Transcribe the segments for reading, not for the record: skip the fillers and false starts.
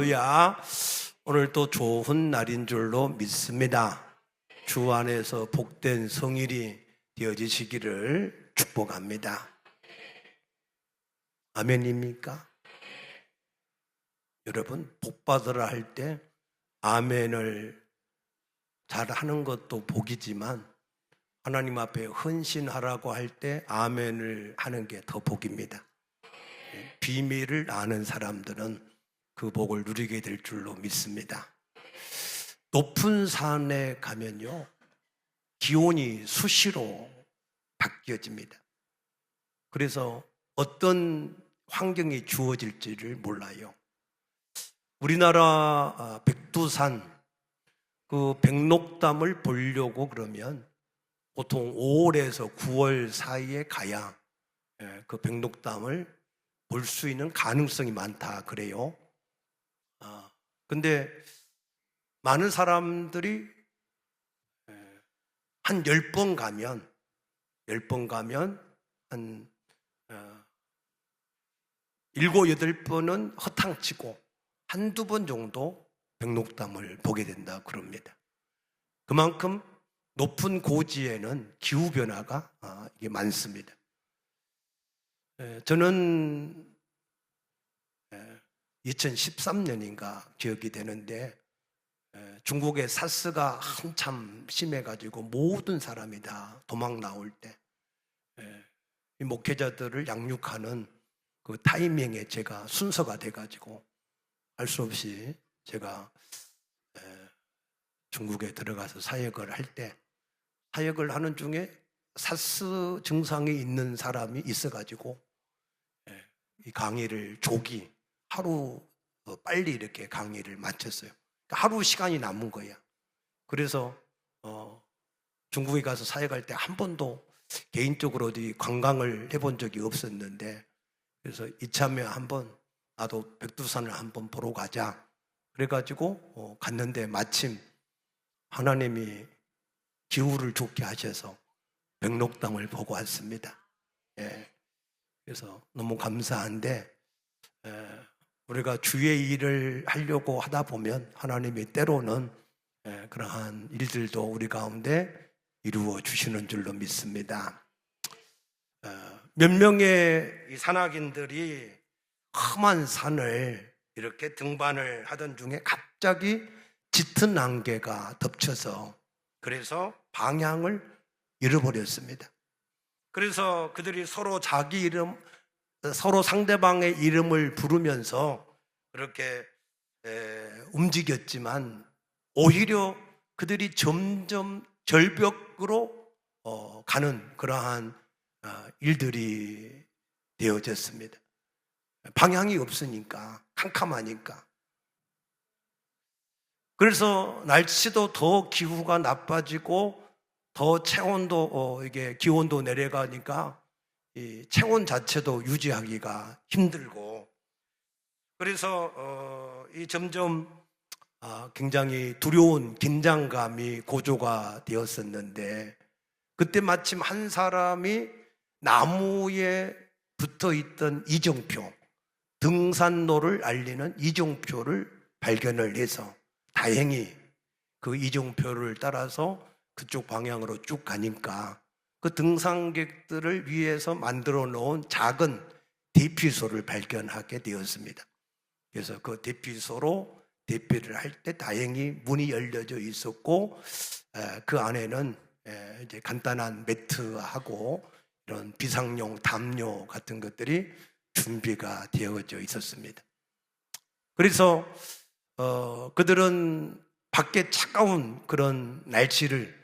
할렐루야. 오늘 또 좋은 날인 줄로 믿습니다. 주 안에서 복된 성일이 되어지시기를 축복합니다. 아멘입니까? 여러분, 복받으라 할 때 아멘을 잘 하는 것도 복이지만 하나님 앞에 헌신하라고 할 때 아멘을 하는 게 더 복입니다. 비밀을 아는 사람들은 그 복을 누리게 될 줄로 믿습니다. 높은 산에 가면요, 기온이 수시로 바뀌어집니다. 그래서 어떤 환경이 주어질지를 몰라요. 우리나라 백두산, 그 백록담을 보려고 그러면 보통 5월에서 9월 사이에 가야 그 백록담을 볼 수 있는 가능성이 많다 그래요. 근데 많은 사람들이 한 10번 가면 한 7, 8번은 허탕치고 한두 번 정도 백록담을 보게 된다 그럽니다. 그만큼 높은 고지에는 기후변화가 이게 많습니다. 저는 2013년인가 기억이 되는데 중국의 사스가 한참 심해가지고 모든 사람이 다 도망 나올 때 이 목회자들을 양육하는 그 타이밍에 제가 순서가 돼가지고 할 수 없이 제가 중국에 들어가서 사역을 할 때 사역을 하는 중에 사스 증상이 있는 사람이 있어가지고 이 강의를 조기 하루 빨리 이렇게 강의를 마쳤어요. 하루 시간이 남은 거야. 그래서 중국에 가서 사역할 때 한 번도 개인적으로 어디 관광을 해본 적이 없었는데, 그래서 이참에 한번 나도 백두산을 한번 보러 가자 그래가지고 갔는데 마침 하나님이 기후를 좋게 하셔서 백록담을 보고 왔습니다. 그래서 너무 감사한데 우리가 주의 일을 하려고 하다 보면 하나님이 때로는 그러한 일들도 우리 가운데 이루어 주시는 줄로 믿습니다. 몇 명의 이 산악인들이 험한 산을 이렇게 등반을 하던 중에 갑자기 짙은 안개가 덮쳐서 그래서 방향을 잃어버렸습니다. 그래서 그들이 서로 자기 이름, 서로 상대방의 이름을 부르면서 그렇게 움직였지만 오히려 그들이 점점 절벽으로 가는 그러한 일들이 되어졌습니다. 방향이 없으니까, 캄캄하니까. 그래서 날씨도 더 기후가 나빠지고 더 체온도 이게 기온도 내려가니까 이 체온 자체도 유지하기가 힘들고, 그래서 이 점점 굉장히 두려운 긴장감이 고조가 되었었는데, 그때 마침 한 사람이 나무에 붙어 있던 이정표, 등산로를 알리는 이정표를 발견을 해서 다행히 그 이정표를 따라서 그쪽 방향으로 쭉 가니까 그 등산객들을 위해서 만들어 놓은 작은 대피소를 발견하게 되었습니다. 그래서 그 대피소로 대피를 할 때 다행히 문이 열려져 있었고 그 안에는 이제 간단한 매트하고 이런 비상용 담요 같은 것들이 준비가 되어져 있었습니다. 그래서 그들은 밖에 차가운 그런 날씨를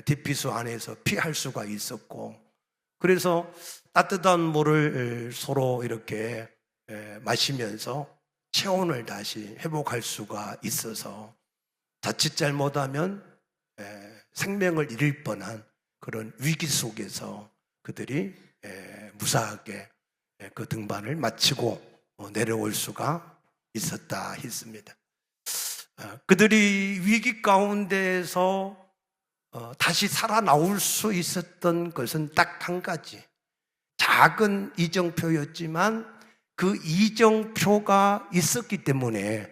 대피소 안에서 피할 수가 있었고, 그래서 따뜻한 물을 서로 이렇게 마시면서 체온을 다시 회복할 수가 있어서 자칫 잘못하면 생명을 잃을 뻔한 그런 위기 속에서 그들이 무사하게 그 등반을 마치고 내려올 수가 있었다 했습니다. 그들이 위기 가운데에서 다시 살아나올 수 있었던 것은 딱 한 가지, 작은 이정표였지만 그 이정표가 있었기 때문에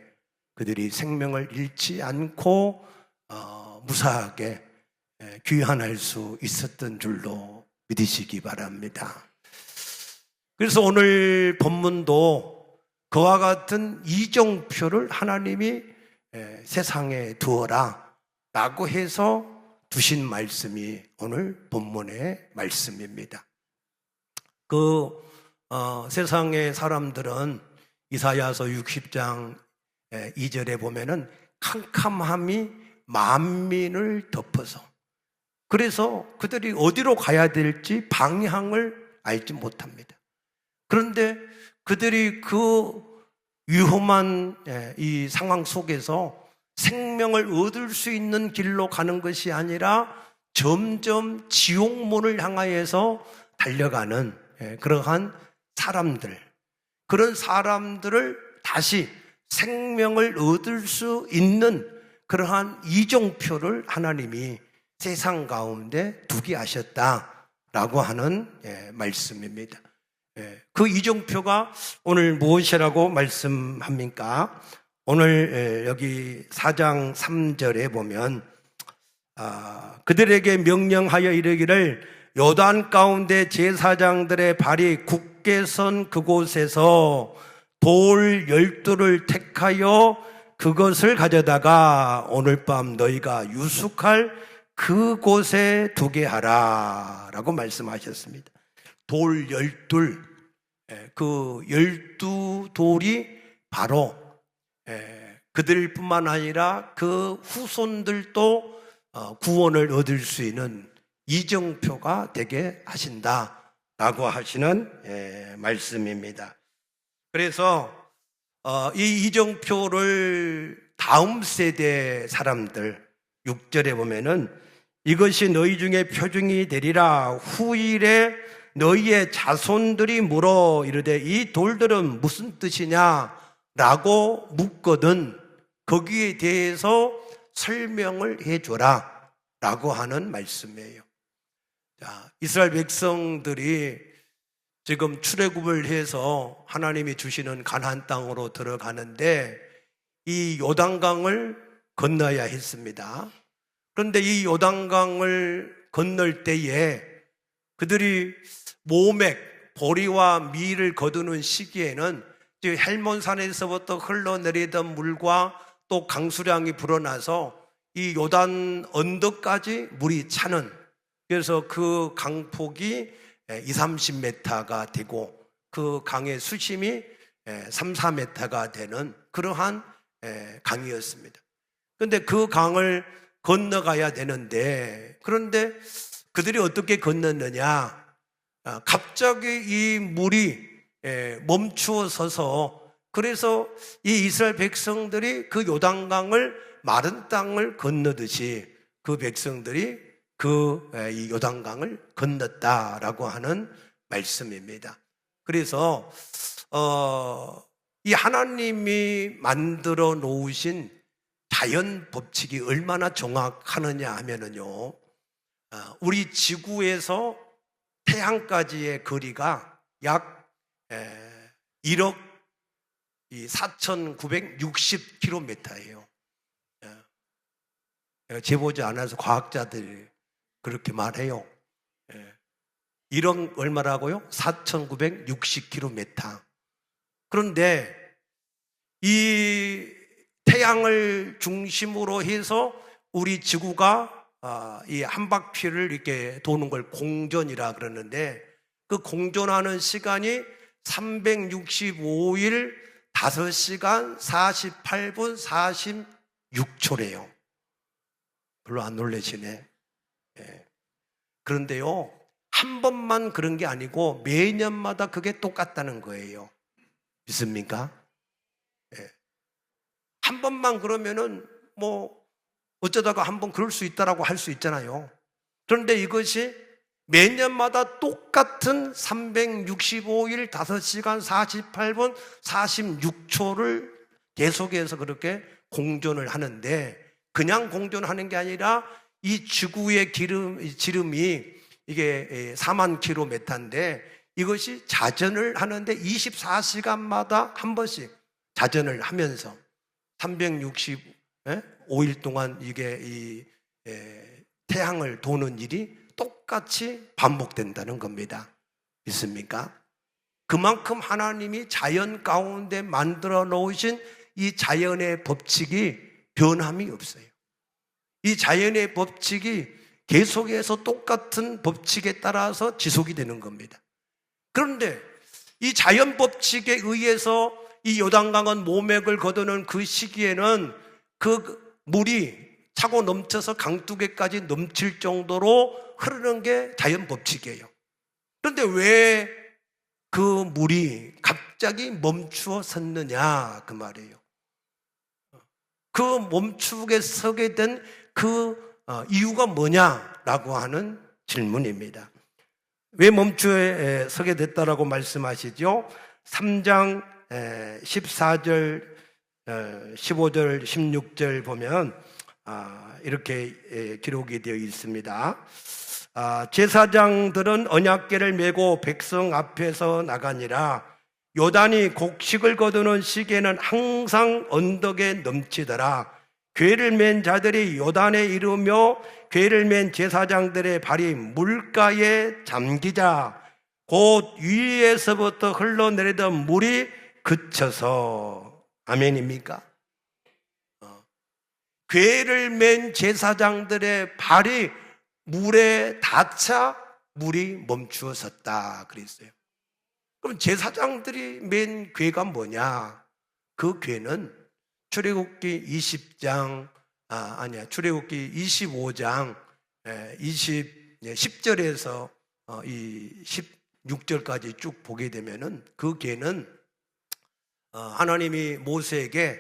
그들이 생명을 잃지 않고 무사하게 귀환할 수 있었던 줄로 믿으시기 바랍니다. 그래서 오늘 본문도 그와 같은 이정표를 하나님이 세상에 두어라 라고 해서 두신 말씀이 오늘 본문의 말씀입니다. 세상의 사람들은 이사야서 60장 2절에 보면은 캄캄함이 만민을 덮어서, 그래서 그들이 어디로 가야 될지 방향을 알지 못합니다. 그런데 그들이 그 위험한 이 상황 속에서 생명을 얻을 수 있는 길로 가는 것이 아니라 점점 지옥문을 향하여서 달려가는 그러한 사람들, 그런 사람들을 다시 생명을 얻을 수 있는 그러한 이정표를 하나님이 세상 가운데 두게 하셨다라고 하는 말씀입니다. 그 이정표가 오늘 무엇이라고 말씀합니까? 오늘 여기 4장 3절에 보면 그들에게 명령하여 이르기를 요단 가운데 제사장들의 발이 굳게 선 그곳에서 돌 12를 택하여 그것을 가져다가 오늘 밤 너희가 유숙할 그곳에 두게 하라 라고 말씀하셨습니다. 돌 12, 그 12돌이 바로 그들뿐만 아니라 그 후손들도 구원을 얻을 수 있는 이정표가 되게 하신다라고 하시는 말씀입니다. 그래서 이 이정표를 다음 세대 사람들 6절에 보면은 이것이 너희 중에 표징이 되리라. 후일에 너희의 자손들이 물어 이르되 이 돌들은 무슨 뜻이냐라고 묻거든 거기에 대해서 설명을 해줘라 라고 하는 말씀이에요. 자, 이스라엘 백성들이 지금 출애굽을 해서 하나님이 주시는 가나안 땅으로 들어가는데 이 요단강을 건너야 했습니다. 그런데 이 요단강을 건널 때에 그들이 모맥, 보리와 밀을 거두는 시기에는 헬몬산에서부터 흘러내리던 물과 또 강수량이 불어나서 이 요단 언덕까지 물이 차는, 그래서 그 강폭이 20-30m가 되고 그 강의 수심이 3-4m가 되는 그러한 강이었습니다. 그런데 그 강을 건너가야 되는데, 그런데 그들이 어떻게 건넜느냐? 갑자기 이 물이 멈추어 서서, 그래서 이 이스라엘 백성들이 그 요단강을 마른 땅을 건너듯이 그 백성들이 이 요단강을 건넜다라고 하는 말씀입니다. 그래서 이 하나님이 만들어 놓으신 자연 법칙이 얼마나 정확하느냐 하면은요, 우리 지구에서 태양까지의 거리가 약 1억 4,960km예요. 재보지 않아서 과학자들이 그렇게 말해요. 1억 얼마라고요? 4,960km. 그런데 이 태양을 중심으로 해서 우리 지구가 이 한 바퀴를 이렇게 도는 걸 공전이라 그러는데, 그 공전하는 시간이 365일 5시간 48분 46초래요. 별로 안 놀라시네. 그런데요, 한 번만 그런 게 아니고 매년마다 그게 똑같다는 거예요. 믿습니까? 한 번만 그러면은 뭐 어쩌다가 한 번 그럴 수 있다라고 할 수 있잖아요. 그런데 이것이 매년마다 똑같은 365일 5시간 48분 46초를 계속해서 그렇게 공전을 하는데, 그냥 공전하는 게 아니라 이 지구의 지름이 이게 4만 킬로미터인데 이것이 자전을 하는데 24시간마다 한 번씩 자전을 하면서 365일 동안 이게 태양을 도는 일이 똑같이 반복된다는 겁니다. 믿습니까? 그만큼 하나님이 자연 가운데 만들어 놓으신 이 자연의 법칙이 변함이 없어요. 이 자연의 법칙이 계속해서 똑같은 법칙에 따라서 지속이 되는 겁니다. 그런데 이 자연 법칙에 의해서 이 요단강은 모맥을 거두는 그 시기에는 그 물이 차고 넘쳐서 강둑에까지 넘칠 정도로 흐르는 게 자연 법칙이에요. 그런데 왜 그 물이 갑자기 멈추어 섰느냐 그 말이에요. 그 멈추게 서게 된 그 이유가 뭐냐라고 하는 질문입니다. 왜 멈추어 서게 됐다라고 말씀하시죠? 3장 14절, 15절, 16절 보면 이렇게 기록이 되어 있습니다. 제사장들은 언약궤를 메고 백성 앞에서 나가니라. 요단이 곡식을 거두는 시기에는 항상 언덕에 넘치더라. 궤를 맨 자들이 요단에 이르며 궤를 맨 제사장들의 발이 물가에 잠기자 곧 위에서부터 흘러내리던 물이 그쳐서. 아멘입니까? 궤를 맨 제사장들의 발이 물에 닿자 물이 멈추어 섰다 그랬어요. 그럼 제사장들이 맨 궤가 뭐냐? 그 궤는 출애굽기 20장 출애굽기 25장 10절에서 이 16절까지 쭉 보게 되면은 그 궤는 하나님이 모세에게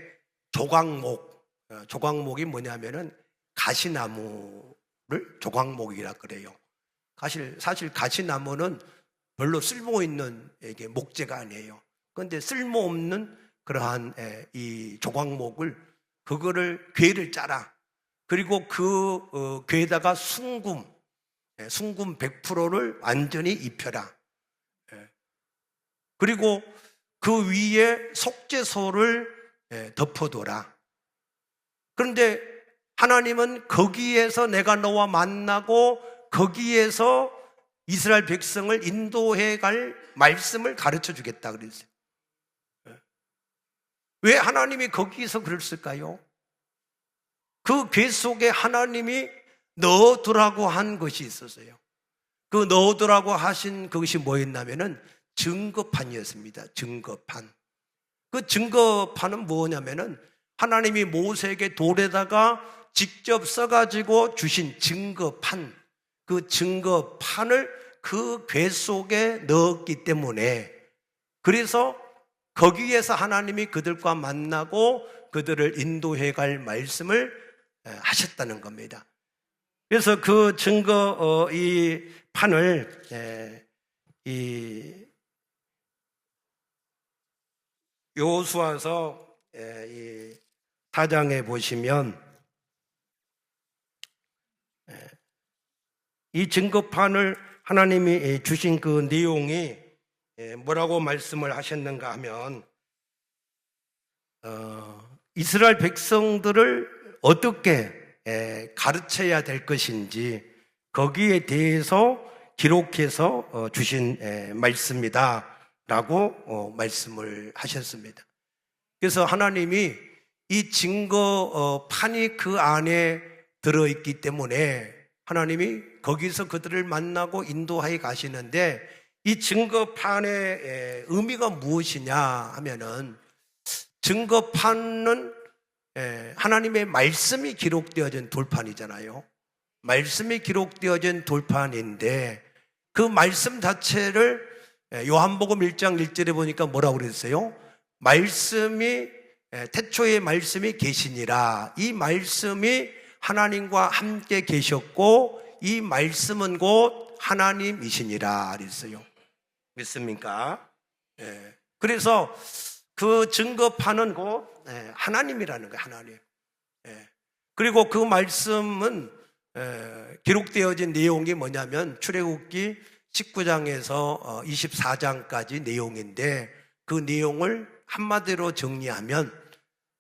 조각목이 뭐냐면은 가시나무를 조각목이라 그래요. 사실 가시나무는 별로 쓸모있는 목재가 아니에요. 그런데 쓸모없는 그러한 이 조각목을 그거를 궤를 짜라. 그리고 그 궤에다가 순금 100%를 완전히 입혀라. 그리고 그 위에 속죄소를 덮어둬라. 그런데 하나님은 거기에서 내가 너와 만나고 거기에서 이스라엘 백성을 인도해 갈 말씀을 가르쳐 주겠다 그랬어요. 왜 하나님이 거기서 그랬을까요? 그 궤 속에 하나님이 넣어두라고 한 것이 있었어요. 그 넣어두라고 하신 그것이 뭐였냐면은 증거판이었습니다. 증거판. 그 증거판은 뭐냐면은 하나님이 모세에게 돌에다가 직접 써가지고 주신 증거판, 그 증거판을 그 궤 속에 넣었기 때문에 그래서 거기에서 하나님이 그들과 만나고 그들을 인도해 갈 말씀을 하셨다는 겁니다. 그래서 그 이 판을 이 여호수아서 이 4장에 보시면 이 증거판을 하나님이 주신 그 내용이 뭐라고 말씀을 하셨는가 하면 이스라엘 백성들을 어떻게 가르쳐야 될 것인지 거기에 대해서 기록해서 주신 말씀이다 라고 말씀을 하셨습니다. 그래서 하나님이 이 증거판이 그 안에 들어있기 때문에 하나님이 거기서 그들을 만나고 인도하여 가시는데 이 증거판의 의미가 무엇이냐 하면은 증거판은 하나님의 말씀이 기록되어진 돌판이잖아요. 말씀이 기록되어진 돌판인데 그 말씀 자체를 요한복음 1장 1절에 보니까 뭐라고 그랬어요? 말씀이 태초의 말씀이 계시니라. 이 말씀이 하나님과 함께 계셨고 이 말씀은 곧 하나님이시니라 그랬어요. 믿습니까? 그래서 그 증거판은 곧 하나님이라는 거예요. 하나님. 그리고 그 말씀은 기록되어진 내용이 뭐냐면 출애굽기 19장에서 24장까지 내용인데 그 내용을 한마디로 정리하면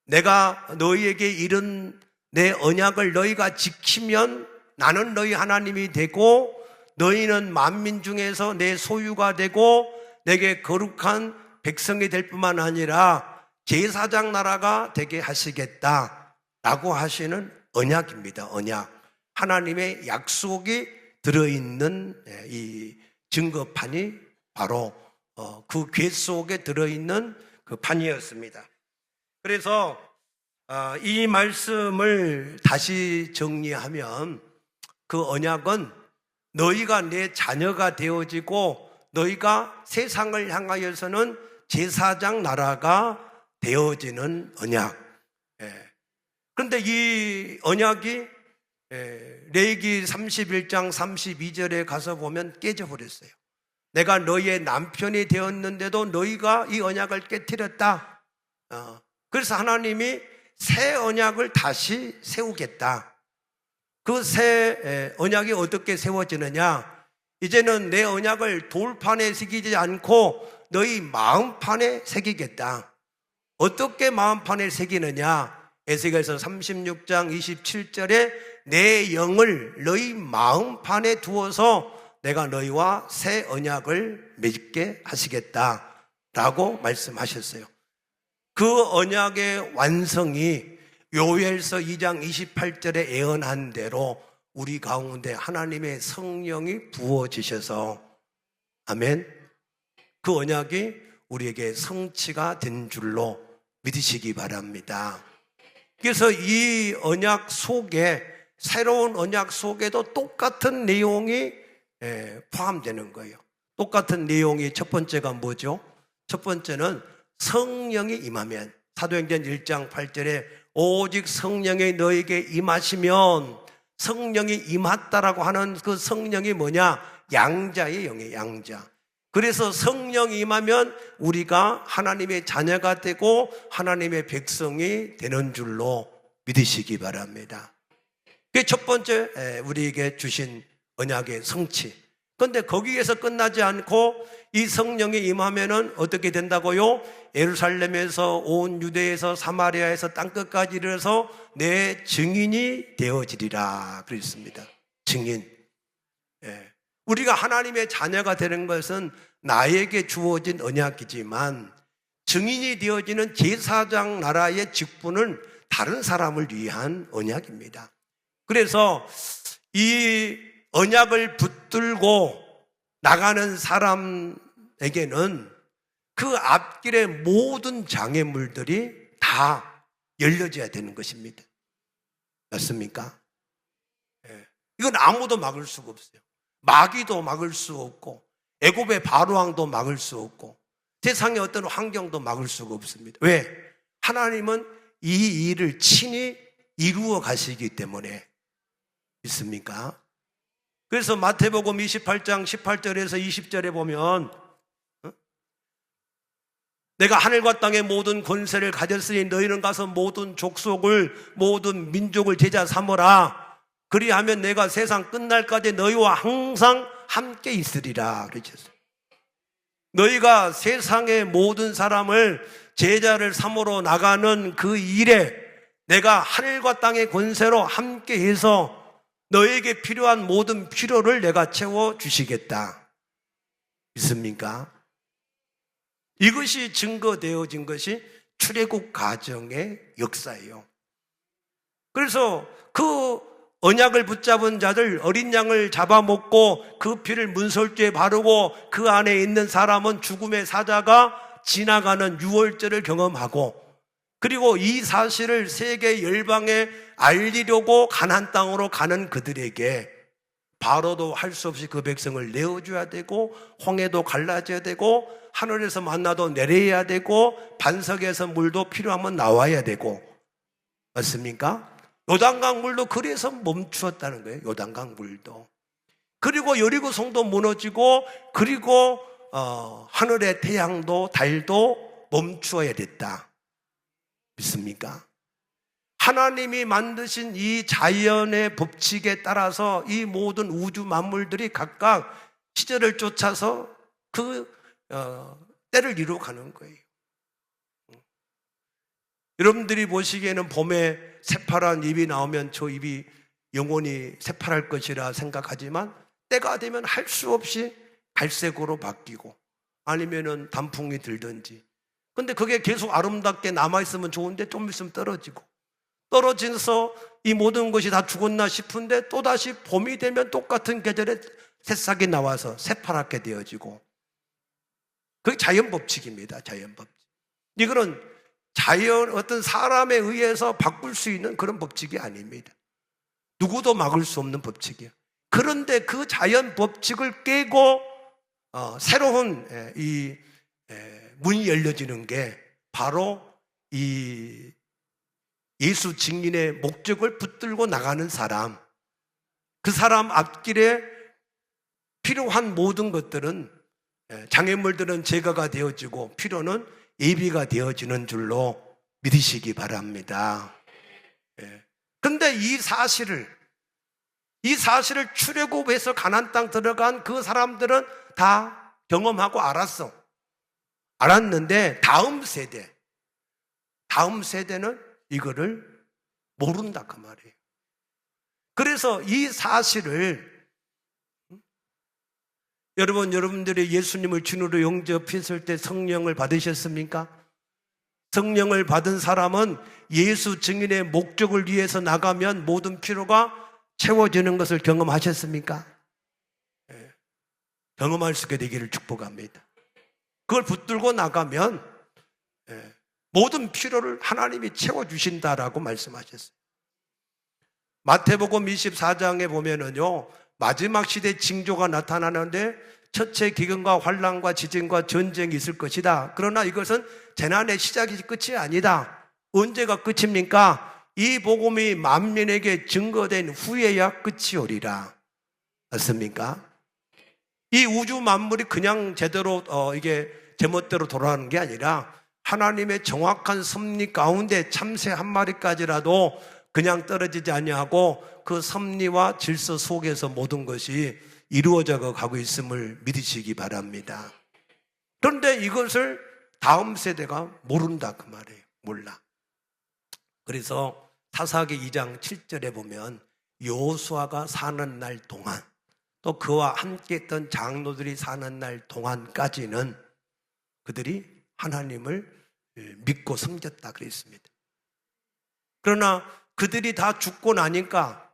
내가 너희에게 이른 내 언약을 너희가 지키면 나는 너희 하나님이 되고 너희는 만민 중에서 내 소유가 되고 내게 거룩한 백성이 될 뿐만 아니라 제사장 나라가 되게 하시겠다라고 하시는 언약입니다. 언약. 하나님의 약속이 들어있는 이 증거판이 바로 그 궤 속에 들어있는 그 판이었습니다. 그래서 이 말씀을 다시 정리하면 그 언약은 너희가 내 자녀가 되어지고 너희가 세상을 향하여서는 제사장 나라가 되어지는 언약. 그런데 이 언약이 레위기 31장 32절에 가서 보면 깨져버렸어요. 내가 너희의 남편이 되었는데도 너희가 이 언약을 깨뜨렸다. 그래서 하나님이 새 언약을 다시 세우겠다. 그 새 언약이 어떻게 세워지느냐? 이제는 내 언약을 돌판에 새기지 않고 너희 마음판에 새기겠다. 어떻게 마음판에 새기느냐? 에스겔서 36장 27절에 내 영을 너희 마음판에 두어서 내가 너희와 새 언약을 맺게 하시겠다라고 말씀하셨어요. 그 언약의 완성이 요엘서 2장 28절에 예언한 대로 우리 가운데 하나님의 성령이 부어지셔서 아멘. 그 언약이 우리에게 성취가 된 줄로 믿으시기 바랍니다. 그래서 이 언약 속에 새로운 언약 속에도 똑같은 내용이 포함되는 거예요. 똑같은 내용이 첫 번째가 뭐죠? 첫 번째는 성령이 임하면 사도행전 1장 8절에 오직 성령이 너에게 임하시면 성령이 임했다라고 하는 그 성령이 뭐냐? 양자의 영이에요. 양자. 그래서 성령이 임하면 우리가 하나님의 자녀가 되고 하나님의 백성이 되는 줄로 믿으시기 바랍니다. 그게 첫 번째 우리에게 주신 언약의 성취. 그런데 거기에서 끝나지 않고 이 성령이 임하면은 어떻게 된다고요? 예루살렘에서 온 유대에서 사마리아에서 땅끝까지 이르러서 내 증인이 되어지리라 그랬습니다. 증인. 우리가 하나님의 자녀가 되는 것은 나에게 주어진 언약이지만 증인이 되어지는 제사장 나라의 직분은 다른 사람을 위한 언약입니다. 그래서 이 언약을 붙들고 나가는 사람에게는 그 앞길의 모든 장애물들이 다 열려져야 되는 것입니다. 맞습니까? 이건 아무도 막을 수가 없어요. 마귀도 막을 수 없고 애굽의 바로왕도 막을 수 없고 세상의 어떤 환경도 막을 수가 없습니다. 왜? 하나님은 이 일을 친히 이루어 가시기 때문에. 믿습니까? 그래서 마태복음 28장 18절에서 20절에 보면 내가 하늘과 땅의 모든 권세를 가졌으니 너희는 가서 모든 족속을 모든 민족을 제자 삼으라. 그리하면 내가 세상 끝날까지 너희와 항상 함께 있으리라 그러셨어요. 너희가 세상의 모든 사람을 제자를 삼으러 나가는 그 일에 내가 하늘과 땅의 권세로 함께해서 너에게 필요한 모든 필요를 내가 채워주시겠다. 믿습니까? 이것이 증거되어진 것이 출애굽 가정의 역사예요. 그래서 그 언약을 붙잡은 자들 어린 양을 잡아먹고 그 피를 문설주에 바르고 그 안에 있는 사람은 죽음의 사자가 지나가는 유월절을 경험하고 그리고 이 사실을 세계 열방에 알리려고 가나안 땅으로 가는 그들에게 바로도 할 수 없이 그 백성을 내어줘야 되고 홍해도 갈라져야 되고 하늘에서 만나도 내려야 되고 반석에서 물도 필요하면 나와야 되고 맞습니까? 요단강 물도 그래서 멈추었다는 거예요. 요단강 물도. 그리고 여리고 성도 무너지고 그리고 하늘의 태양도 달도 멈추어야 됐다. 믿습니까? 하나님이 만드신 이 자연의 법칙에 따라서 이 모든 우주 만물들이 각각 시절을 쫓아서 그 때를 이루어가는 거예요. 여러분들이 보시기에는 봄에 새파란 잎이 나오면 저 잎이 영원히 새파랄 것이라 생각하지만 때가 되면 할 수 없이 갈색으로 바뀌고 아니면은 단풍이 들든지. 근데 그게 계속 아름답게 남아있으면 좋은데 좀 있으면 떨어져서 이 모든 것이 다 죽었나 싶은데 또다시 봄이 되면 똑같은 계절에 새싹이 나와서 새파랗게 되어지고. 그게 자연 법칙입니다. 자연 법칙. 이거는 어떤 사람에 의해서 바꿀 수 있는 그런 법칙이 아닙니다. 누구도 막을 수 없는 법칙이에요. 그런데 그 자연 법칙을 깨고 새로운 이 문이 열려지는 게 바로 이 예수 증인의 목적을 붙들고 나가는 사람. 그 사람 앞길에 필요한 모든 것들은 장애물들은 제거가 되어지고 필요는 예비가 되어지는 줄로 믿으시기 바랍니다. 그런데 이 사실을 출애굽해서 가나안 땅 들어간 그 사람들은 다 경험하고 알았는데 다음 세대는 이거를 모른다 그 말이에요. 그래서 이 사실을 여러분들이 예수님을 주님으로 영접했을 때 성령을 받으셨습니까? 성령을 받은 사람은 예수 증인의 목적을 위해서 나가면 모든 필요가 채워지는 것을 경험하셨습니까? 경험할 수 있게 되기를 축복합니다. 그걸 붙들고 나가면 모든 필요를 하나님이 채워주신다라고 말씀하셨어요. 마태복음 24장에 보면은요, 마지막 시대 징조가 나타나는데 첫째 기근과 환난과 지진과 전쟁이 있을 것이다. 그러나 이것은 재난의 시작이 끝이 아니다. 언제가 끝입니까? 이 복음이 만민에게 증거된 후에야 끝이 오리라. 맞습니까? 이 우주 만물이 그냥 제대로 이게 제멋대로 돌아가는 게 아니라 하나님의 정확한 섭리 가운데 참새 한 마리까지라도 그냥 떨어지지 아니하고 그 섭리와 질서 속에서 모든 것이 이루어져 가고 있음을 믿으시기 바랍니다. 그런데 이것을 다음 세대가 모른다 그 말이에요. 몰라. 그래서 사사기 2장 7절에 보면 여호수아가 사는 날 동안 또 그와 함께 했던 장로들이 사는 날 동안까지는 그들이 하나님을 믿고 섬겼다 그랬습니다. 그러나 그들이 다 죽고 나니까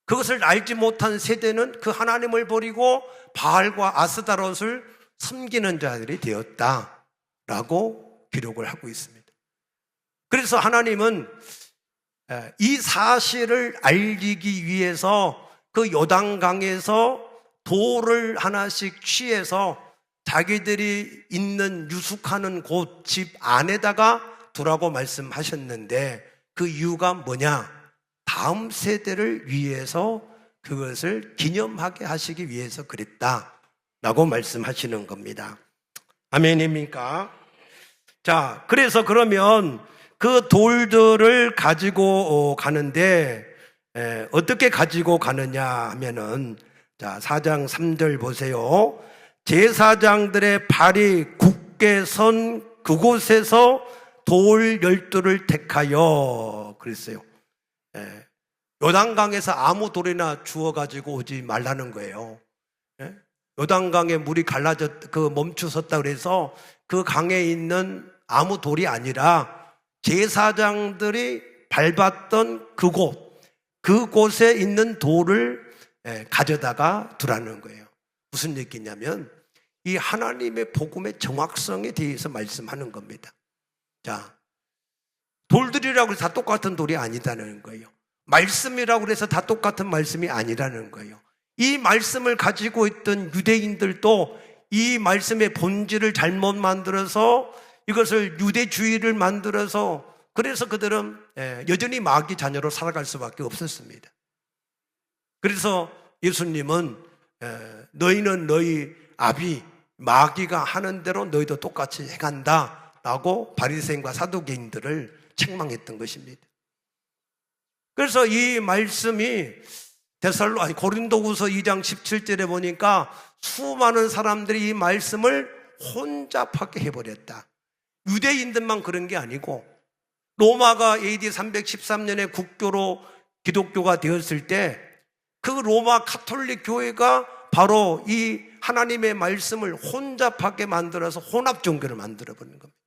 그것을 알지 못한 세대는 그 하나님을 버리고 바알과 아스다롯을 섬기는 자들이 되었다라고 기록을 하고 있습니다. 그래서 하나님은 이 사실을 알리기 위해서 그 요단강에서 돌을 하나씩 취해서 자기들이 있는 유숙하는 곳 집 안에다가 두라고 말씀하셨는데 그 이유가 뭐냐? 다음 세대를 위해서 그것을 기념하게 하시기 위해서 그랬다라고 말씀하시는 겁니다. 아멘입니까? 자, 그래서 그러면 그 돌들을 가지고 가는데 어떻게 가지고 가느냐 하면은 자, 4장 3절 보세요. 제사장들의 발이 굳게 선 그곳에서 돌 12를 택하여 그랬어요. 요단강에서 아무 돌이나 주워가지고 오지 말라는 거예요. 요단강에 물이 멈추었다 그래서 그 강에 있는 아무 돌이 아니라 제사장들이 밟았던 그곳에 있는 돌을 가져다가 두라는 거예요. 무슨 얘기냐면 이 하나님의 복음의 정확성에 대해서 말씀하는 겁니다. 자, 돌들이라고 해서 다 똑같은 돌이 아니다는 거예요. 말씀이라고 해서 다 똑같은 말씀이 아니라는 거예요. 이 말씀을 가지고 있던 유대인들도 이 말씀의 본질을 잘못 만들어서 이것을 유대주의를 만들어서 그래서 그들은 여전히 마귀 자녀로 살아갈 수밖에 없었습니다. 그래서 예수님은 너희는 너희 아비 마귀가 하는 대로 너희도 똑같이 행한다 라고 바리새인과 사두개인들을 책망했던 것입니다. 그래서 이 말씀이 고린도후서 2장 17절에 보니까 수많은 사람들이 이 말씀을 혼잡하게 해버렸다. 유대인들만 그런 게 아니고 로마가 AD 313년에 국교로 기독교가 되었을 때 그 로마 가톨릭 교회가 바로 이 하나님의 말씀을 혼잡하게 만들어서 혼합 종교를 만들어 버리는 겁니다.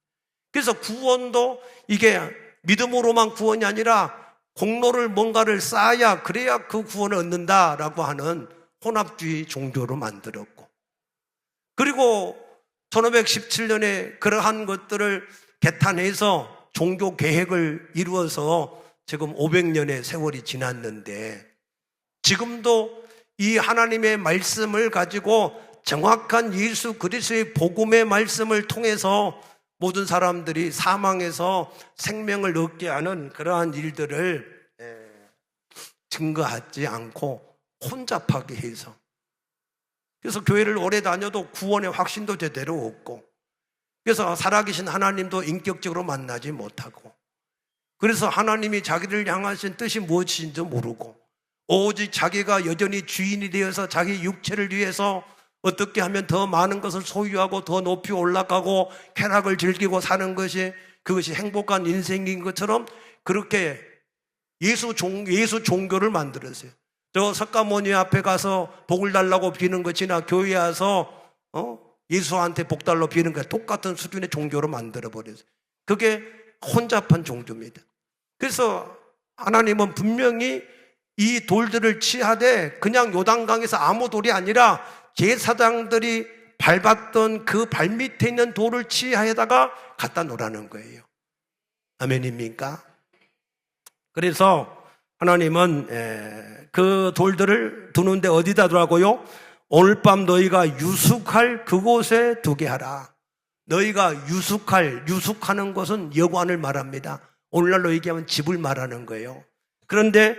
그래서 구원도 이게 믿음으로만 구원이 아니라 공로를 뭔가를 쌓아야 그래야 그 구원을 얻는다라고 하는 혼합주의 종교로 만들었고, 그리고 1517년에 그러한 것들을 개탄해서 종교 계획을 이루어서 지금 500년의 세월이 지났는데, 지금도 이 하나님의 말씀을 가지고 정확한 예수 그리스도의 복음의 말씀을 통해서 모든 사람들이 사망에서 생명을 얻게 하는 그러한 일들을 증거하지 않고 혼잡하게 해서, 그래서 교회를 오래 다녀도 구원의 확신도 제대로 없고, 그래서 살아계신 하나님도 인격적으로 만나지 못하고, 그래서 하나님이 자기를 향하신 뜻이 무엇인지 모르고 오직 자기가 여전히 주인이 되어서 자기 육체를 위해서 어떻게 하면 더 많은 것을 소유하고 더 높이 올라가고 쾌락을 즐기고 사는 것이 그것이 행복한 인생인 것처럼 그렇게 예수 종교를 만들었어요. 저 석가모니 앞에 가서 복을 달라고 비는 것이나 교회에 와서 예수한테 복 달라고 비는 것 똑같은 수준의 종교로 만들어 버렸어요. 그게 혼잡한 종교입니다. 그래서 하나님은 분명히 이 돌들을 취하되 그냥 요단강에서 아무 돌이 아니라 제사장들이 밟았던 그 발밑에 있는 돌을 취하에다가 갖다 놓으라는 거예요. 아멘입니까? 그래서 하나님은 그 돌들을 두는데 어디다 두라고요? 오늘 밤 너희가 유숙할 그곳에 두게 하라. 너희가 유숙하는 것은 여관을 말합니다. 오늘날로 얘기하면 집을 말하는 거예요. 그런데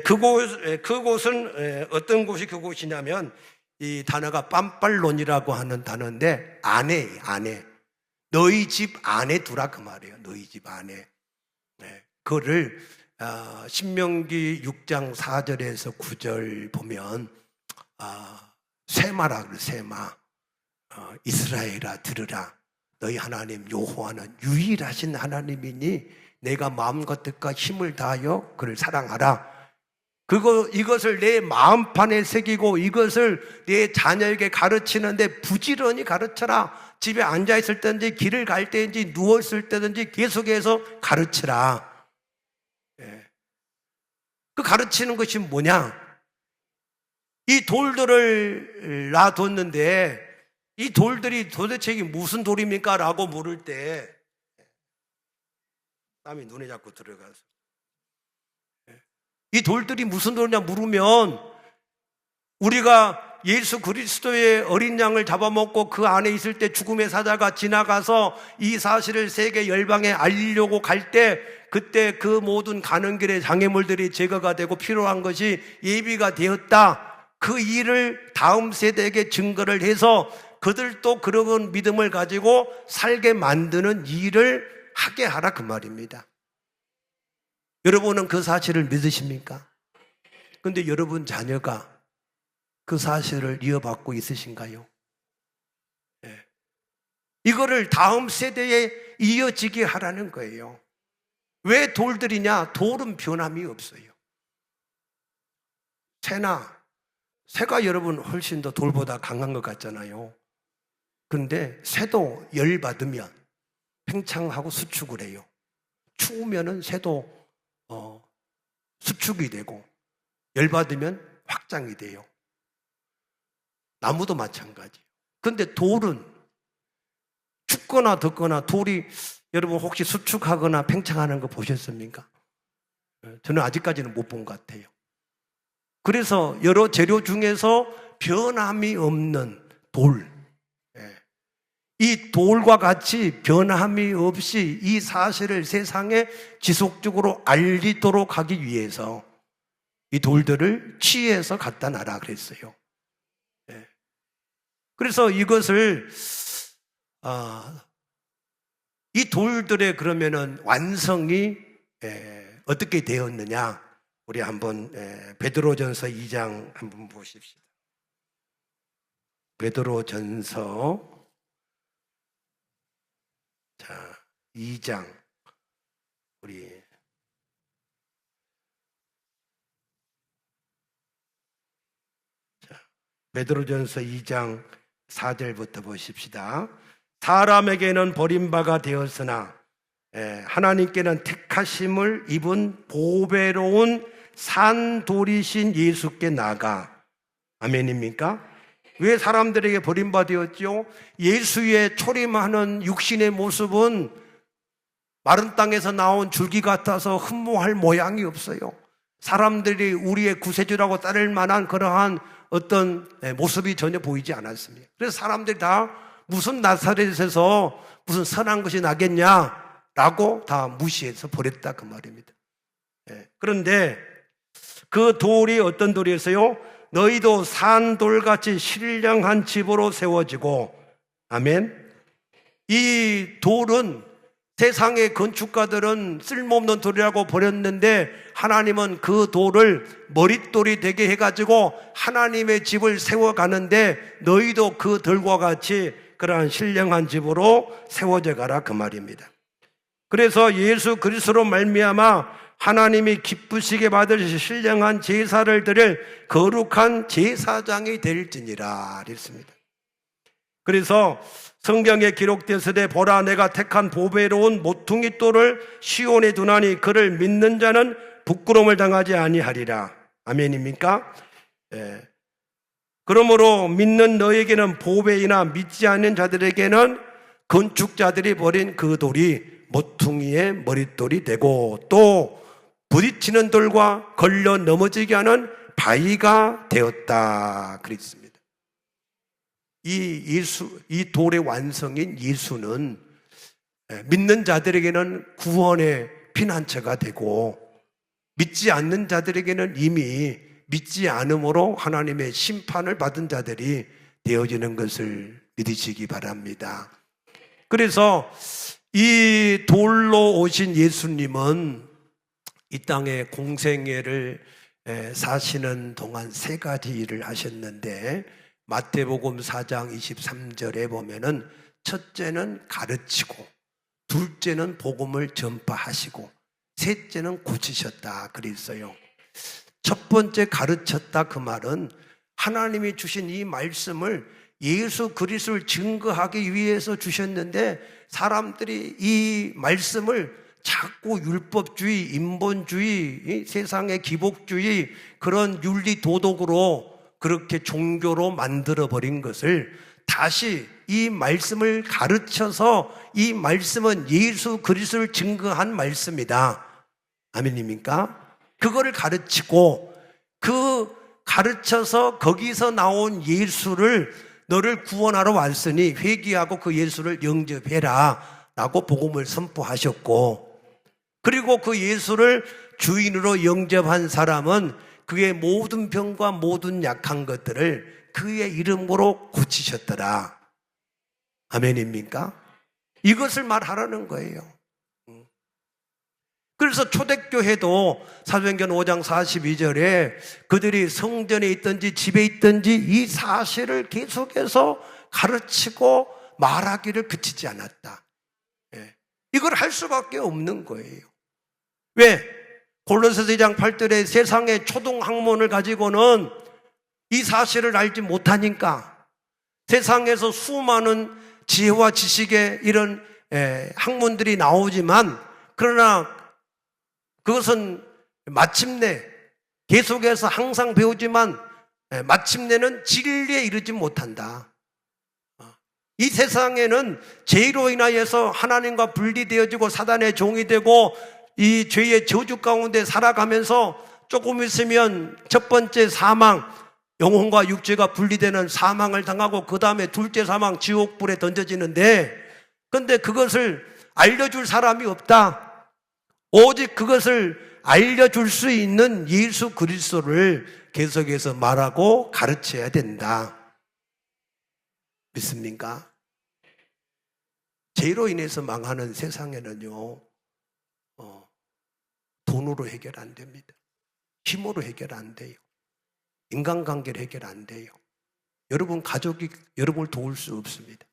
그곳은 어떤 곳이 그곳이냐면 이 단어가 빰빨론이라고 하는 단어인데 안에 너희 집 안에 두라 그 말이에요. 너희 집 안에. 그거를 신명기 6장 4절에서 9절 보면 세마라 그래. 세마. 이스라엘아 들으라. 너희 하나님 여호와는 유일하신 하나님이니 내가 마음과 뜻과 힘을 다하여 그를 사랑하라. 이것을 내 마음판에 새기고 이것을 내 자녀에게 가르치는데 부지런히 가르쳐라. 집에 앉아있을 때든지 길을 갈 때든지 누워있을 때든지 계속해서 가르치라. 그 가르치는 것이 뭐냐? 이 돌들을 놔뒀는데 이 돌들이 도대체 이게 무슨 돌입니까? 라고 물을 때 땀이 눈에 자꾸 들어가서 이 돌들이 무슨 돌이냐 물으면 우리가 예수 그리스도의 어린 양을 잡아먹고 그 안에 있을 때 죽음의 사자가 지나가서 이 사실을 세계 열방에 알리려고 갈 때 그때 그 모든 가는 길에 장애물들이 제거가 되고 필요한 것이 예비가 되었다. 그 일을 다음 세대에게 증거를 해서 그들도 그런 믿음을 가지고 살게 만드는 일을 하게 하라 그 말입니다. 여러분은 그 사실을 믿으십니까? 그런데 여러분 자녀가 그 사실을 이어받고 있으신가요? 네. 이거를 다음 세대에 이어지게 하라는 거예요. 왜 돌들이냐? 돌은 변함이 없어요. 새가 여러분 훨씬 더 돌보다 강한 것 같잖아요. 그런데 새도 열 받으면 팽창하고 수축을 해요. 추우면은 새도 수축이 되고 열 받으면 확장이 돼요. 나무도 마찬가지. 그런데 돌은 춥거나 덥거나 돌이 여러분 혹시 수축하거나 팽창하는 거 보셨습니까? 저는 아직까지는 못 본 것 같아요. 그래서 여러 재료 중에서 변함이 없는 돌, 이 돌과 같이 변함이 없이 이 사실을 세상에 지속적으로 알리도록 하기 위해서 이 돌들을 취해서 갖다 놔라 그랬어요. 그래서 이것을 이 돌들의 그러면은 완성이 어떻게 되었느냐? 우리 한번 베드로전서 2장 한번 보십시다. 베드로전서 2장 우리 베드로전서 2장 4절부터 보십시다. 사람에게는 버림바가 되었으나 하나님께는 택하심을 입은 보배로운 산돌이신 예수께 나아가. 아멘입니까? 왜 사람들에게 버림바 되었죠? 예수의 초림하는 육신의 모습은 마른 땅에서 나온 줄기 같아서 흠모할 모양이 없어요. 사람들이 우리의 구세주라고 따를 만한 그러한 어떤 모습이 전혀 보이지 않았습니다. 그래서 사람들이 다 무슨 나사렛에서 무슨 선한 것이 나겠냐라고 다 무시해서 버렸다 그 말입니다. 그런데 그 돌이 어떤 돌이었어요? 너희도 산돌같이 신령한 집으로 세워지고. 아멘. 이 돌은 세상의 건축가들은 쓸모없는 돌이라고 버렸는데 하나님은 그 돌을 머릿돌이 되게 해가지고 하나님의 집을 세워가는데 너희도 그 돌과 같이 그러한 신령한 집으로 세워져 가라 그 말입니다. 그래서 예수 그리스도로 말미암아 하나님이 기쁘시게 받으실 신령한 제사를 드릴 거룩한 제사장이 될지니라 그랬습니다. 그래서 성경에 기록되었으되 보라 내가 택한 보배로운 모퉁이 돌을 시온에 두나니 그를 믿는 자는 부끄러움을 당하지 아니하리라. 아멘입니까? 그러므로 믿는 너에게는 보배이나 믿지 않는 자들에게는 건축자들이 버린 그 돌이 모퉁이의 머릿돌이 되고 또 부딪히는 돌과 걸려 넘어지게 하는 바위가 되었다 그랬습니다. 이 돌의 완성인 예수는 믿는 자들에게는 구원의 피난처가 되고 믿지 않는 자들에게는 이미 믿지 않음으로 하나님의 심판을 받은 자들이 되어지는 것을 믿으시기 바랍니다. 그래서 이 돌로 오신 예수님은 이 땅에 공생애를 사시는 동안 세 가지 일을 하셨는데 마태복음 4장 23절에 보면은 첫째는 가르치고 둘째는 복음을 전파하시고 셋째는 고치셨다 그랬어요. 첫 번째 가르쳤다 그 말은 하나님이 주신 이 말씀을 예수 그리스도를 증거하기 위해서 주셨는데 사람들이 이 말씀을 자꾸 율법주의, 인본주의, 세상의 기복주의 그런 윤리도덕으로 그렇게 종교로 만들어버린 것을 다시 이 말씀을 가르쳐서 이 말씀은 예수 그리스도를 증거한 말씀이다. 아멘입니까? 그거를 가르치고 그 가르쳐서 거기서 나온 예수를 너를 구원하러 왔으니 회개하고 그 예수를 영접해라 라고 복음을 선포하셨고 그리고 그 예수를 주인으로 영접한 사람은 그의 모든 병과 모든 약한 것들을 그의 이름으로 고치셨더라. 아멘입니까? 이것을 말하라는 거예요. 그래서 초대교회도 사도행전 5장 42절에 그들이 성전에 있든지 집에 있든지 이 사실을 계속해서 가르치고 말하기를 그치지 않았다. 이걸 할 수밖에 없는 거예요. 왜? 골로새서 2장 8절에 세상의 초등학문을 가지고는 이 사실을 알지 못하니까 세상에서 수많은 지혜와 지식의 이런 학문들이 나오지만 그러나 그것은 마침내 계속해서 항상 배우지만 마침내는 진리에 이르지 못한다. 이 세상에는 죄로 인하여서 하나님과 분리되어지고 사단의 종이 되고 이 죄의 저주 가운데 살아가면서 조금 있으면 첫 번째 사망, 영혼과 육체가 분리되는 사망을 당하고 그 다음에 둘째 사망, 지옥불에 던져지는데 근데 그것을 알려줄 사람이 없다. 오직 그것을 알려줄 수 있는 예수 그리스도를 계속해서 말하고 가르쳐야 된다. 믿습니까? 죄로 인해서 망하는 세상에는요, 돈으로 해결 안 됩니다. 힘으로 해결 안 돼요. 인간관계로 해결 안 돼요. 여러분 가족이 여러분을 도울 수 없습니다.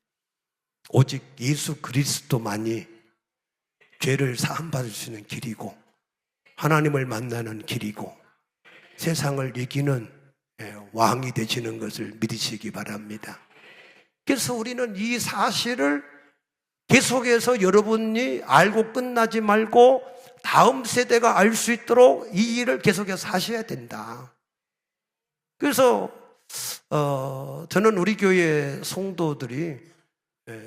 오직 예수 그리스도만이 죄를 사함받을 수 있는 길이고 하나님을 만나는 길이고 세상을 이기는 왕이 되시는 것을 믿으시기 바랍니다. 그래서 우리는 이 사실을 계속해서 여러분이 알고 끝나지 말고 다음 세대가 알 수 있도록 이 일을 계속해서 하셔야 된다. 그래서 저는 우리 교회 성도들이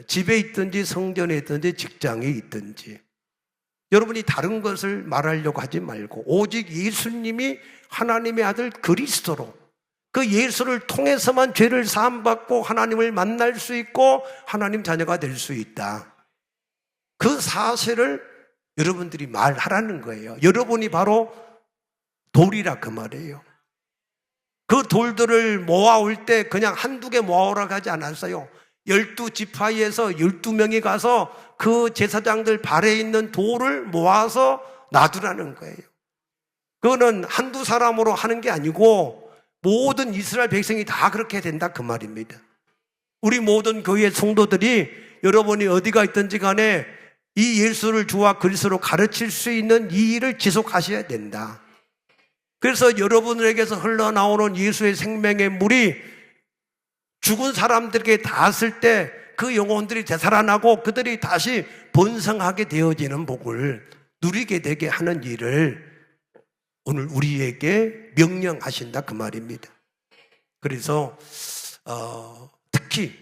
집에 있든지 성전에 있든지 직장에 있든지 여러분이 다른 것을 말하려고 하지 말고 오직 예수님이 하나님의 아들 그리스도로 그 예수를 통해서만 죄를 사함받고 하나님을 만날 수 있고 하나님 자녀가 될 수 있다. 그 사실을 여러분들이 말하라는 거예요. 여러분이 바로 돌이라 그 말이에요. 그 돌들을 모아올 때 그냥 한두 개 모아오라고 하지 않았어요. 12지파에서 12명이 가서 그 제사장들 발에 있는 돌을 모아서 놔두라는 거예요. 그거는 한두 사람으로 하는 게 아니고 모든 이스라엘 백성이 다 그렇게 된다 그 말입니다. 우리 모든 교회 성도들이 여러분이 어디가 있든지 간에 이 예수를 주와 그리스도로 가르칠 수 있는 이 일을 지속하셔야 된다. 그래서 여러분에게서 흘러나오는 예수의 생명의 물이 죽은 사람들에게 닿았을 때 그 영혼들이 되살아나고 그들이 다시 번성하게 되어지는 복을 누리게 되게 하는 일을 오늘 우리에게 명령하신다 그 말입니다. 그래서 특히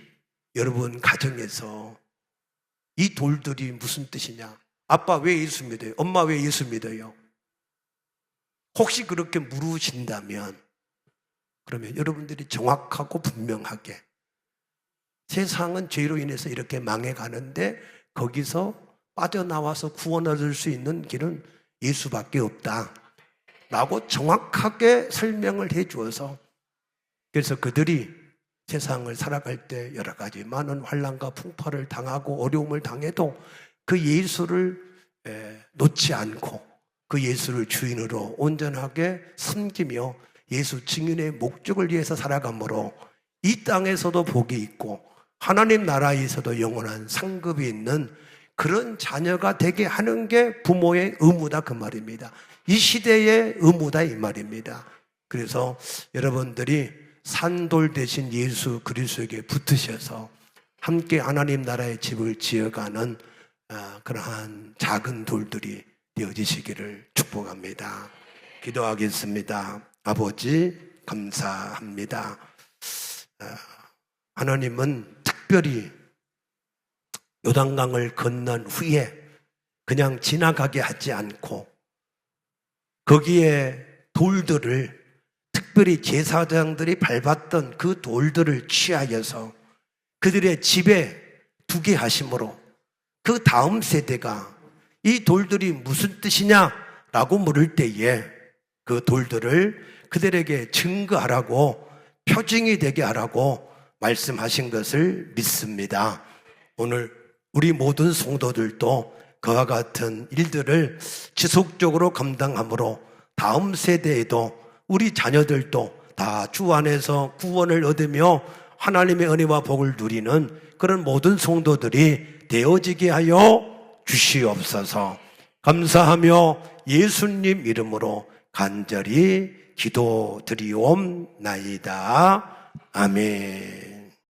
여러분 가정에서 이 돌들이 무슨 뜻이냐? 아빠 왜 예수 믿어요? 엄마 왜 예수 믿어요? 혹시 그렇게 물으신다면 그러면 여러분들이 정확하고 분명하게 세상은 죄로 인해서 이렇게 망해가는데 거기서 빠져나와서 구원 얻을 수 있는 길은 예수밖에 없다 라고 정확하게 설명을 해 주어서 그래서 그들이 세상을 살아갈 때 여러 가지 많은 환난과 풍파를 당하고 어려움을 당해도 그 예수를 놓지 않고 그 예수를 주인으로 온전하게 섬기며 예수 증인의 목적을 위해서 살아가므로 이 땅에서도 복이 있고 하나님 나라에서도 영원한 상급이 있는 그런 자녀가 되게 하는 게 부모의 의무다 그 말입니다. 이 시대의 의무다 이 말입니다. 그래서 여러분들이 산돌 대신 예수 그리스도에게 붙으셔서 함께 하나님 나라의 집을 지어가는 그러한 작은 돌들이 되어지시기를 축복합니다. 기도하겠습니다. 아버지 감사합니다. 하나님은 특별히 요단강을 건넌 후에 그냥 지나가게 하지 않고 거기에 돌들을 특별히 제사장들이 밟았던 그 돌들을 취하여서 그들의 집에 두게 하심으로 그 다음 세대가 이 돌들이 무슨 뜻이냐라고 물을 때에 그 돌들을 그들에게 증거하라고 표징이 되게 하라고 말씀하신 것을 믿습니다. 오늘 우리 모든 성도들도 그와 같은 일들을 지속적으로 감당함으로 다음 세대에도 우리 자녀들도 다 주 안에서 구원을 얻으며 하나님의 은혜와 복을 누리는 그런 모든 성도들이 되어지게 하여 주시옵소서. 감사하며 예수님 이름으로 간절히 기도드리옵나이다. 아멘.